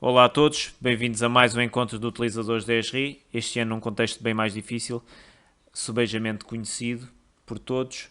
Olá a todos, bem-vindos a mais um encontro de utilizadores da ESRI, este ano num contexto bem mais difícil, subejamente conhecido por todos.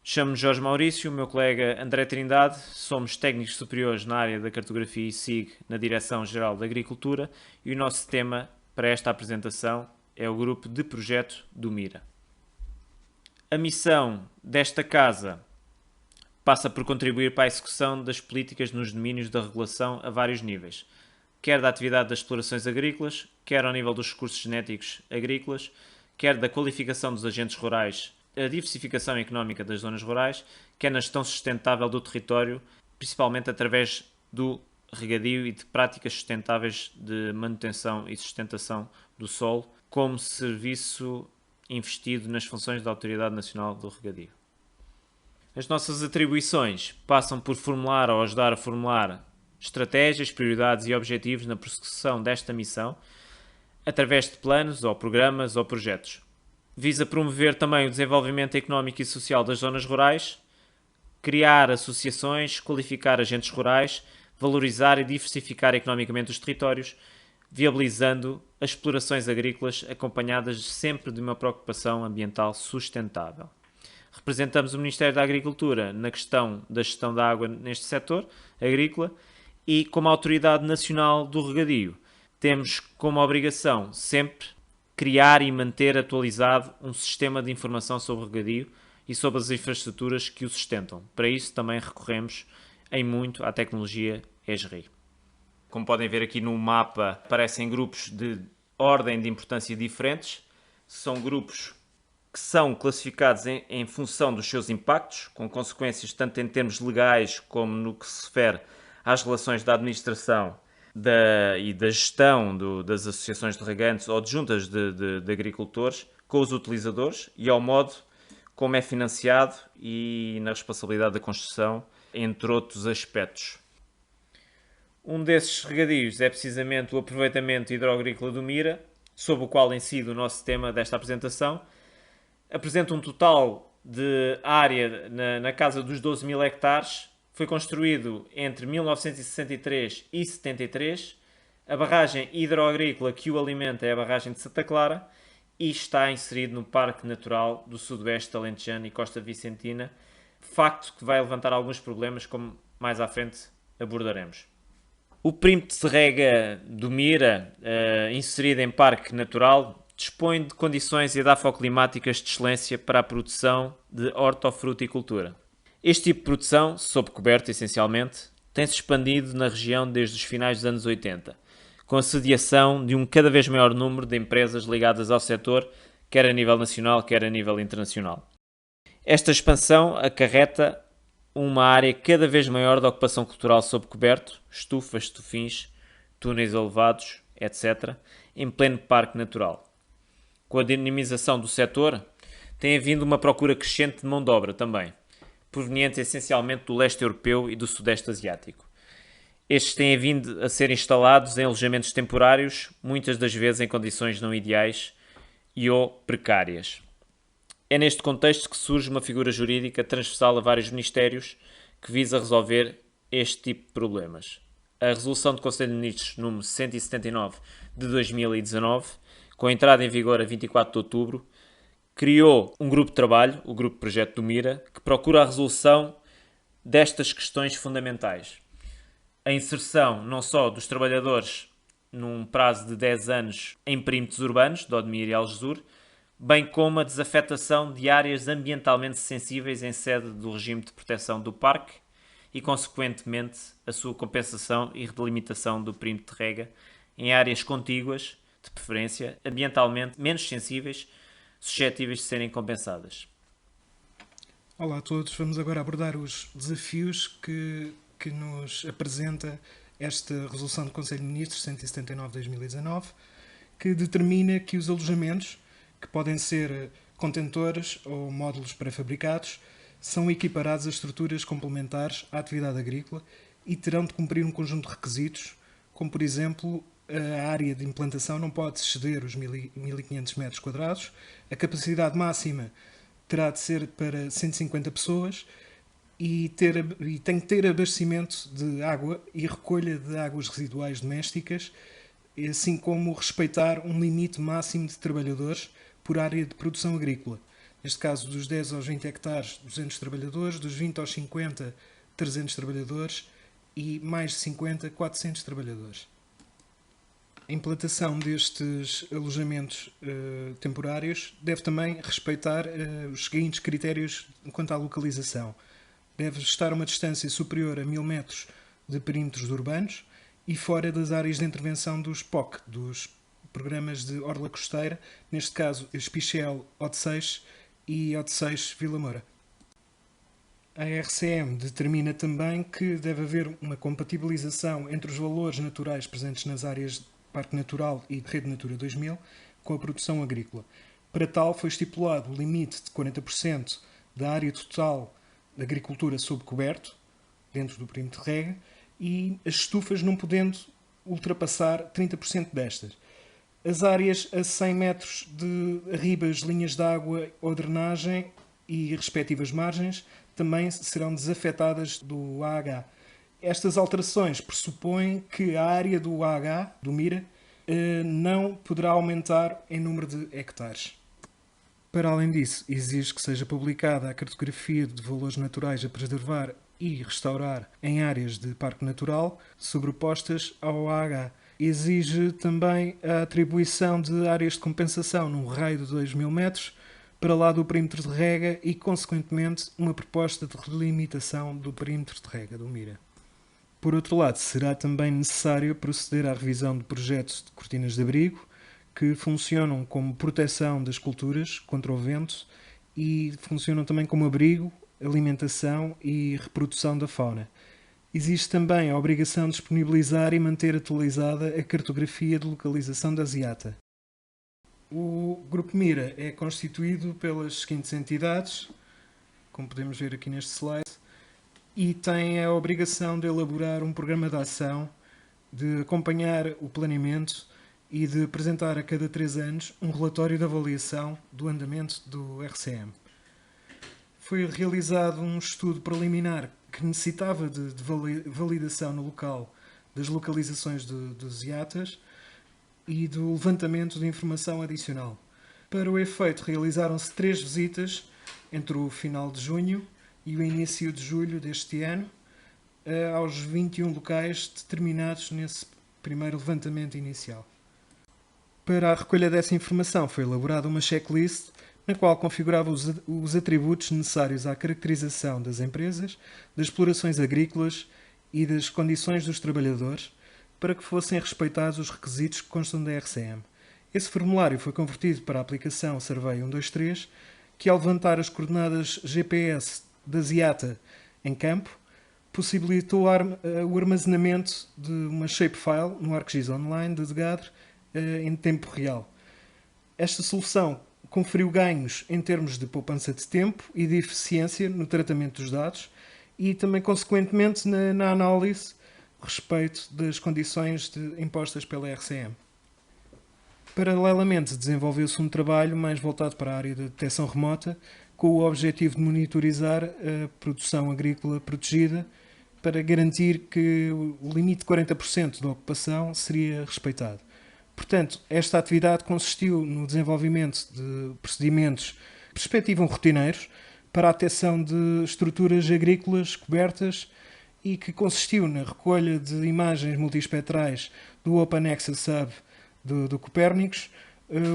Chamo-me Jorge Maurício, o meu colega André Trindade, somos técnicos superiores na área da cartografia e SIG na Direção-Geral da Agricultura e o nosso tema para esta apresentação é o grupo de projeto do MIRA. A missão desta casa passa por contribuir para a execução das políticas nos domínios da regulação a vários níveis, quer da atividade das explorações agrícolas, quer ao nível dos recursos genéticos agrícolas, quer da qualificação dos agentes rurais, a diversificação económica das zonas rurais, quer na gestão sustentável do território, principalmente através do regadio e de práticas sustentáveis de manutenção e sustentação do solo, como serviço investido nas funções da Autoridade Nacional do Regadio. As nossas atribuições passam por formular ou ajudar a formular estratégias, prioridades e objetivos na prossecução desta missão, através de planos ou programas ou projetos. Visa promover também o desenvolvimento económico e social das zonas rurais, criar associações, qualificar agentes rurais, valorizar e diversificar economicamente os territórios, viabilizando as explorações agrícolas acompanhadas sempre de uma preocupação ambiental sustentável. Representamos o Ministério da Agricultura na questão da gestão da água neste setor agrícola e, como Autoridade Nacional do Regadio, temos como obrigação sempre criar e manter atualizado um sistema de informação sobre o regadio e sobre as infraestruturas que o sustentam. Para isso também recorremos em muito à tecnologia ESRI. Como podem ver aqui no mapa, aparecem grupos de ordem de importância diferentes. São grupos que são classificados em função dos seus impactos, com consequências tanto em termos legais como no que se refere às relações da administração e da gestão das associações de regantes ou de juntas de agricultores com os utilizadores e ao modo como é financiado e na responsabilidade da construção, entre outros aspectos. Um desses regadios é precisamente o aproveitamento hidroagrícola do Mira, sobre o qual incide o nosso tema desta apresentação. Apresenta um total de área na casa dos 12 mil hectares. Foi construído entre 1963 e 73. A barragem hidroagrícola que o alimenta é a barragem de Santa Clara e está inserido no Parque Natural do Sudoeste Alentejano e Costa Vicentina, facto que vai levantar alguns problemas, como mais à frente abordaremos. O perímetro de rega do Mira, inserido em Parque Natural, dispõe de condições edafoclimáticas de excelência para a produção de hortofruticultura. Este tipo de produção, sob coberta essencialmente, tem-se expandido na região desde os finais dos anos 80, com a sediação de um cada vez maior número de empresas ligadas ao setor, quer a nível nacional, quer a nível internacional. Esta expansão acarreta uma área cada vez maior de ocupação cultural sob coberto, estufas, estufins, túneis elevados, etc., em pleno parque natural. Com a dinamização do setor, tem havido uma procura crescente de mão de obra também, proveniente essencialmente do leste europeu e do sudeste asiático. Estes têm vindo a ser instalados em alojamentos temporários, muitas das vezes em condições não ideais e ou precárias. É neste contexto que surge uma figura jurídica transversal a vários ministérios que visa resolver este tipo de problemas. A Resolução do Conselho de Ministros número 179 de 2019, com a entrada em vigor a 24 de outubro, criou um grupo de trabalho, o Grupo de Projeto do MIRA, que procura a resolução destas questões fundamentais. A inserção não só dos trabalhadores num prazo de 10 anos em perímetros urbanos, de Odmira e Algesur, bem como a desafetação de áreas ambientalmente sensíveis em sede do regime de proteção do parque e, consequentemente, a sua compensação e redelimitação do perímetro de rega em áreas contíguas, de preferência, ambientalmente menos sensíveis, suscetíveis de serem compensadas. Olá a todos, vamos agora abordar os desafios que nos apresenta esta Resolução do Conselho de Ministros 179/2019, que determina que os alojamentos, que podem ser contentores ou módulos pré-fabricados, são equiparados a estruturas complementares à atividade agrícola e terão de cumprir um conjunto de requisitos, como por exemplo, a área de implantação não pode exceder os 1500 metros quadrados, a capacidade máxima terá de ser para 150 pessoas, e tem que ter abastecimento de água e recolha de águas residuais domésticas, assim como respeitar um limite máximo de trabalhadores por área de produção agrícola. Neste caso, dos 10 aos 20 hectares, 200 trabalhadores, dos 20 aos 50, 300 trabalhadores e mais de 50, 400 trabalhadores. A implantação destes alojamentos temporários deve também respeitar os seguintes critérios quanto à localização. Deve estar a uma distância superior a 1000 metros de perímetros urbanos e fora das áreas de intervenção dos POC, dos Programas de Orla Costeira, neste caso Espichel, Odeceixe e Odeceixe Vila Moura. A RCM determina também que deve haver uma compatibilização entre os valores naturais presentes nas áreas de Parque Natural e de Rede Natura 2000 com a produção agrícola. Para tal, foi estipulado o limite de 40% da área total de agricultura sob coberto, dentro do perímetro de rega, e as estufas não podendo ultrapassar 30% destas. As áreas a 100 metros de arribas, linhas de água ou drenagem e respectivas margens também serão desafetadas do AH. Estas alterações pressupõem que a área do AH, do MIRA, não poderá aumentar em número de hectares. Para além disso, exige que seja publicada a cartografia de valores naturais a preservar e restaurar em áreas de parque natural sobrepostas ao AH. Exige também a atribuição de áreas de compensação num raio de 2000 metros para lá do perímetro de rega e, consequentemente, uma proposta de relimitação do perímetro de rega do MIRA. Por outro lado, será também necessário proceder à revisão de projetos de cortinas de abrigo que funcionam como proteção das culturas contra o vento e funcionam também como abrigo, alimentação e reprodução da fauna. Existe também a obrigação de disponibilizar e manter atualizada a cartografia de localização da ZIATA. O Grupo MIRA é constituído pelas seguintes entidades, como podemos ver aqui neste slide, e tem a obrigação de elaborar um programa de ação, de acompanhar o planeamento e de apresentar a cada 3 anos um relatório de avaliação do andamento do RCM. Foi realizado um estudo preliminar que necessitava de validação no local das localizações dos IATAs e do levantamento de informação adicional. Para o efeito, realizaram-se 3 visitas entre o final de junho e o início de julho deste ano aos 21 locais determinados nesse primeiro levantamento inicial. Para a recolha dessa informação foi elaborada uma checklist na qual configurava os atributos necessários à caracterização das empresas, das explorações agrícolas e das condições dos trabalhadores, para que fossem respeitados os requisitos que constam da RCM. Esse formulário foi convertido para a aplicação Survey 123, que ao levantar as coordenadas GPS da ZIATA em campo, possibilitou o armazenamento de uma shapefile no ArcGIS Online de Degadre em tempo real. Esta solução conferiu ganhos em termos de poupança de tempo e de eficiência no tratamento dos dados e também, consequentemente, na análise a respeito das condições impostas pela RCM. Paralelamente, desenvolveu-se um trabalho mais voltado para a área da detecção remota, com o objetivo de monitorizar a produção agrícola protegida para garantir que o limite de 40% da ocupação seria respeitado. Portanto, esta atividade consistiu no desenvolvimento de procedimentos que perspectivam rotineiros para a detecção de estruturas agrícolas cobertas e que consistiu na recolha de imagens multiespectrais do Open Access Hub do Copérnicos,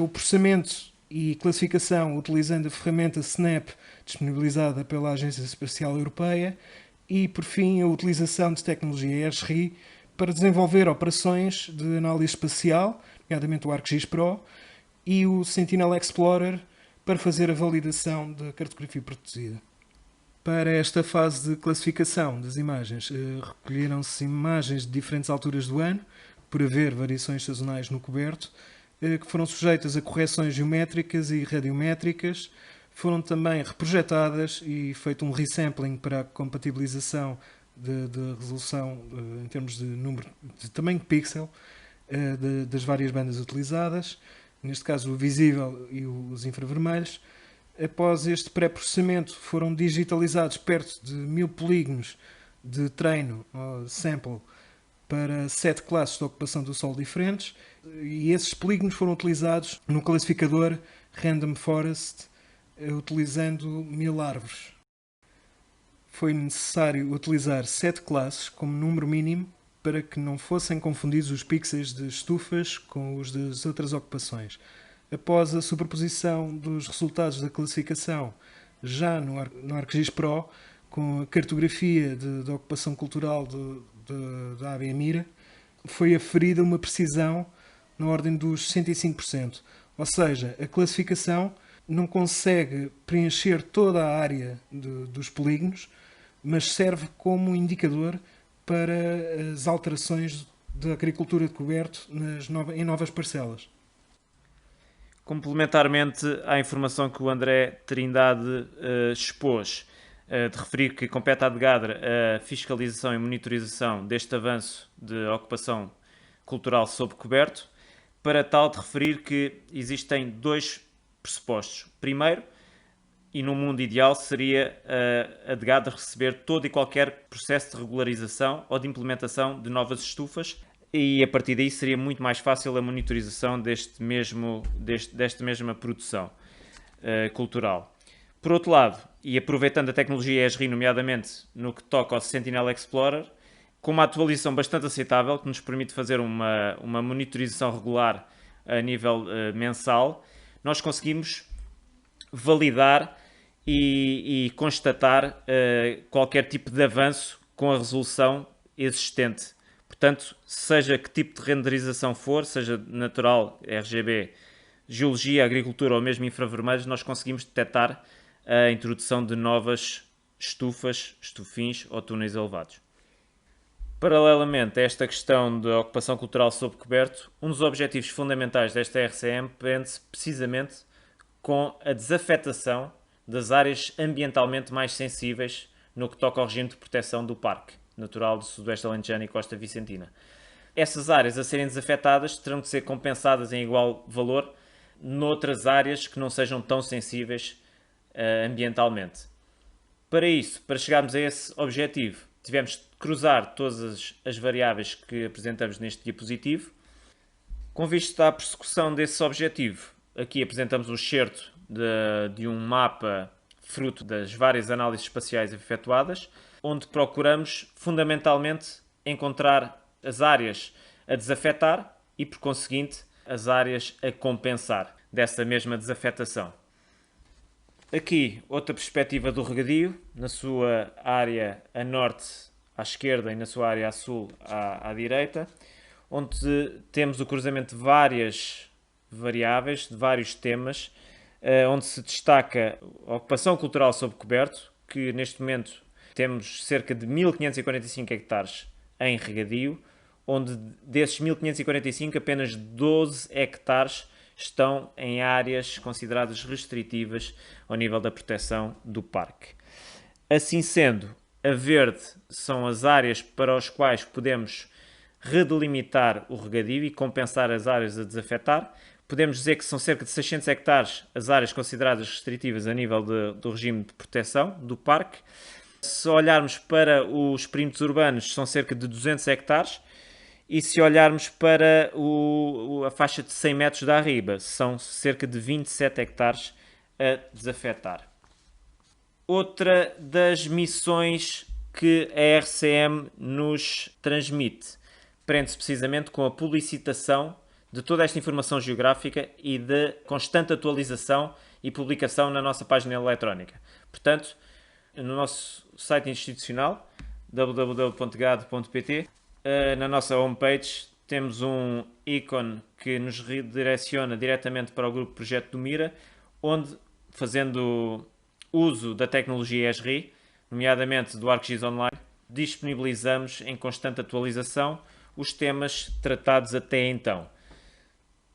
o processamento e classificação utilizando a ferramenta SNAP disponibilizada pela Agência Espacial Europeia e, por fim, a utilização de tecnologia ESRI para desenvolver operações de análise espacial, nomeadamente o ArcGIS Pro, e o Sentinel Explorer para fazer a validação da cartografia protegida. Para esta fase de classificação das imagens, recolheram-se imagens de diferentes alturas do ano, por haver variações sazonais no coberto, que foram sujeitas a correções geométricas e radiométricas, foram também reprojetadas e feito um resampling para a compatibilização de resolução em termos de número de tamanho de pixel das várias bandas utilizadas, neste caso o visível e os infravermelhos, Após este pré-processamento, foram digitalizados perto de 1000 polígonos de treino, ou sample, para 7 classes de ocupação do solo diferentes, e esses polígonos foram utilizados no classificador Random Forest, utilizando 1000 árvores. Foi necessário utilizar 7 classes como número mínimo para que não fossem confundidos os pixels de estufas com os das outras ocupações. Após a superposição dos resultados da classificação já no ArcGIS Pro, com a cartografia da ocupação cultural da AB Mira, foi aferida uma precisão na ordem dos 105%. Ou seja, a classificação não consegue preencher toda a área dos polígonos, mas serve como indicador para as alterações da agricultura de coberto em novas parcelas. Complementarmente à informação que o André Trindade expôs, de referir que compete à DGADRE a fiscalização e monitorização deste avanço de ocupação cultural sob coberto, para tal de referir que existem dois pressupostos. Primeiro, e no mundo ideal, seria a DGADRE receber todo e qualquer processo de regularização ou de implementação de novas estufas, e a partir daí seria muito mais fácil a monitorização desta mesma produção cultural. Por outro lado, e aproveitando a tecnologia ESRI, nomeadamente no que toca ao Sentinel Explorer, com uma atualização bastante aceitável, que nos permite fazer uma monitorização regular a nível mensal, nós conseguimos validar e constatar qualquer tipo de avanço com a resolução existente. Portanto, seja que tipo de renderização for, seja natural, RGB, geologia, agricultura ou mesmo infravermelhos, nós conseguimos detectar a introdução de novas estufas, estufins ou túneis elevados. Paralelamente a esta questão da ocupação cultural sob coberto, um dos objetivos fundamentais desta RCM prende-se precisamente com a desafetação das áreas ambientalmente mais sensíveis no que toca ao regime de proteção do Parque Natural do Sudoeste Alentejano e Costa Vicentina. Essas áreas a serem desafetadas terão de ser compensadas em igual valor noutras áreas que não sejam tão sensíveis ambientalmente. Para isso, para chegarmos a esse objetivo, tivemos de cruzar todas as variáveis que apresentamos neste diapositivo. Com vista à persecução desse objetivo, aqui apresentamos o excerto de um mapa fruto das várias análises espaciais efetuadas, onde procuramos fundamentalmente encontrar as áreas a desafetar e, por conseguinte, as áreas a compensar dessa mesma desafetação. Aqui, outra perspectiva do regadio, na sua área a norte à esquerda e na sua área a sul à direita, onde temos o cruzamento de várias variáveis, de vários temas, onde se destaca a ocupação cultural sob coberto, que neste momento temos cerca de 1545 hectares em regadio, onde desses 1545 apenas 12 hectares estão em áreas consideradas restritivas ao nível da proteção do parque. Assim sendo, a verde são as áreas para as quais podemos redelimitar o regadio e compensar as áreas a desafetar. Podemos dizer que são cerca de 600 hectares as áreas consideradas restritivas a nível do regime de proteção do parque. Se olharmos para os perímetros urbanos, são cerca de 200 hectares. E se olharmos para a faixa de 100 metros da arriba, são cerca de 27 hectares a desafetar. Outra das missões que a RCM nos transmite prende-se precisamente com a publicitação de toda esta informação geográfica e de constante atualização e publicação na nossa página eletrónica. Portanto, no nosso site institucional, www.gad.pt, na nossa homepage temos um ícone que nos redireciona diretamente para o grupo Projeto do Mira, onde, fazendo uso da tecnologia ESRI, nomeadamente do ArcGIS Online, disponibilizamos em constante atualização os temas tratados até então.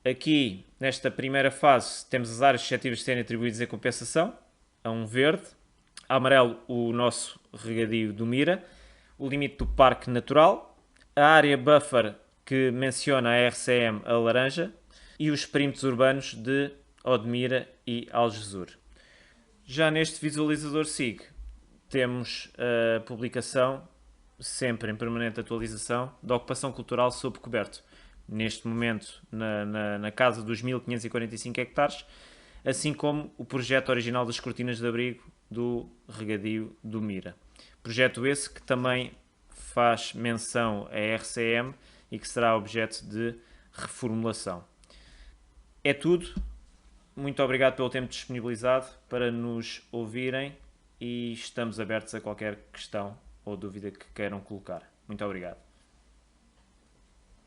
Aqui, nesta primeira fase, temos as áreas suscetíveis de serem atribuídas em compensação, a um verde, a amarelo o nosso regadio do Mira, o limite do Parque Natural, a área buffer que menciona a RCM, a laranja, e os perímetros urbanos de Odmira e Algesur. Já neste visualizador SIG temos a publicação, sempre em permanente atualização, da ocupação cultural sob coberto. Neste momento na casa dos 1545 hectares, assim como o projeto original das cortinas de abrigo do regadio do Mira. Projeto esse que também faz menção à RCM e que será objeto de reformulação. É tudo. Muito obrigado pelo tempo disponibilizado para nos ouvirem e estamos abertos a qualquer questão ou dúvida que queiram colocar. Muito obrigado.